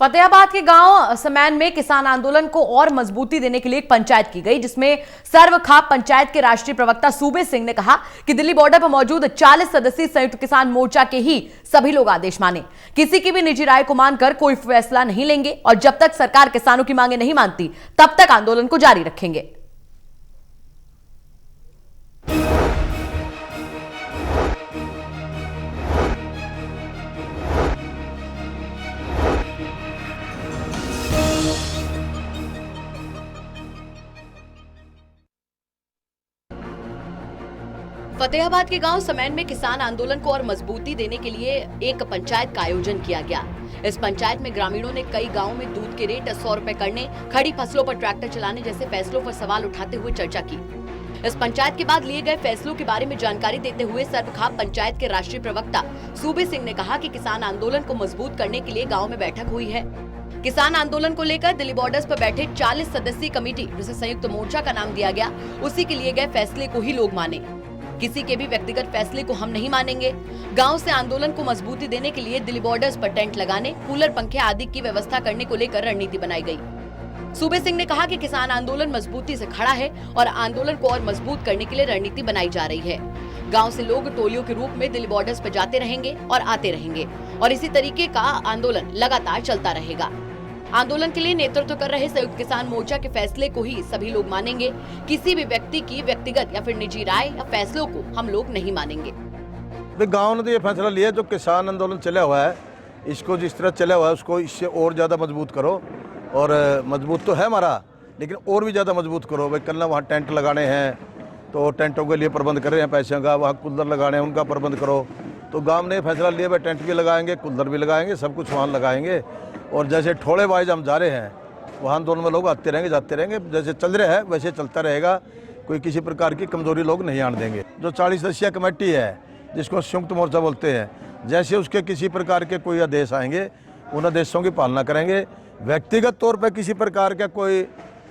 फतेहाबाद के गांव समैन में किसान आंदोलन को और मजबूती देने के लिए एक पंचायत की गई, जिसमें सर्वखाप पंचायत के राष्ट्रीय प्रवक्ता सूबे सिंह ने कहा कि दिल्ली बॉर्डर पर मौजूद 40 सदस्यीय संयुक्त किसान मोर्चा के ही सभी लोग आदेश माने, किसी की भी निजी राय को मानकर कोई फैसला नहीं लेंगे और जब तक सरकार किसानों की मांगे नहीं मानती तब तक आंदोलन को जारी रखेंगे। फतेहाबाद के गांव समैन में किसान आंदोलन को और मजबूती देने के लिए एक पंचायत का आयोजन किया गया। इस पंचायत में ग्रामीणों ने कई गांवों में दूध के रेट 100 रुपए करने, खड़ी फसलों पर ट्रैक्टर चलाने जैसे फैसलों पर सवाल उठाते हुए चर्चा की। इस पंचायत के बाद लिए गए फैसलों के बारे में जानकारी देते हुए सर्वखाप पंचायत के राष्ट्रीय प्रवक्ता सूबे सिंह ने कहा कि किसान आंदोलन को मजबूत करने के लिए गाँव में बैठक हुई है। किसान आंदोलन को लेकर दिल्ली बॉर्डर्स पर बैठे 40 सदस्यीय कमेटी, जिसे संयुक्त मोर्चा का नाम दिया गया, उसी के लिए गए फैसले को ही लोग माने। किसी के भी व्यक्तिगत फैसले को हम नहीं मानेंगे। गांव से आंदोलन को मजबूती देने के लिए दिल्ली बॉर्डर्स पर टेंट लगाने, कूलर, पंखे आदि की व्यवस्था करने को लेकर रणनीति बनाई गई। सूबे सिंह ने कहा कि किसान आंदोलन मजबूती से खड़ा है और आंदोलन को और मजबूत करने के लिए रणनीति बनाई जा रही है। गांव से लोग टोलियों के रूप में दिल्ली बॉर्डर्स पर जाते रहेंगे और आते रहेंगे और इसी तरीके का आंदोलन लगातार चलता रहेगा। आंदोलन के लिए नेतृत्व कर रहे संयुक्त किसान मोर्चा के फैसले को ही सभी लोग मानेंगे। किसी भी व्यक्ति की व्यक्तिगत या फिर निजी राय या फैसलों को हम लोग नहीं मानेंगे। गांव ने तो ये फैसला लिया, जो किसान आंदोलन चला हुआ है, इसको जिस तरह चला हुआ है उसको इससे और ज़्यादा मजबूत करो। और मजबूत तो है हमारा, लेकिन और भी ज़्यादा मजबूत करो। भाई कल ना वहाँ टेंट लगाने हैं तो टेंटों के लिए प्रबंध कर रहे हैं पैसों का, वहाँ कूलर लगाने हैं उनका प्रबंध करो। तो गाँव ने फैसला लिया, भाई टेंट भी लगाएंगे, कूलर भी लगाएंगे, सब कुछ वहाँ लगाएंगे। और जैसे ठोड़े वाइज हम जा रहे हैं, वहाँ आंदोलन में लोग आते रहेंगे, जाते रहेंगे, जैसे चल रहे हैं वैसे चलता रहेगा। कोई किसी प्रकार की कमजोरी लोग नहीं आने देंगे। जो 40 सदस्यीय कमेटी है, जिसको संयुक्त मोर्चा बोलते हैं, जैसे उसके किसी प्रकार के कोई आदेश आएंगे, उन आदेशों की पालना करेंगे। व्यक्तिगत तौर पर किसी प्रकार का कोई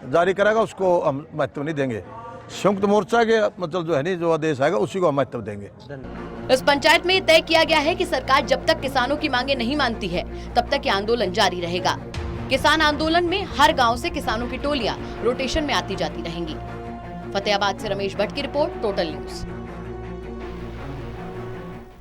जारी करेगा उसको हम महत्व नहीं देंगे। संयुक्त मोर्चा के मतलब जो है नहीं, जो आदेश आएगा उसी को हम महत्व देंगे। इस पंचायत में तय किया गया है कि सरकार जब तक किसानों की मांगे नहीं मानती है तब तक ये आंदोलन जारी रहेगा। किसान आंदोलन में हर गांव से किसानों की टोलियां रोटेशन में आती जाती रहेंगी। फतेहाबाद से रमेश भट्ट की रिपोर्ट, टोटल न्यूज।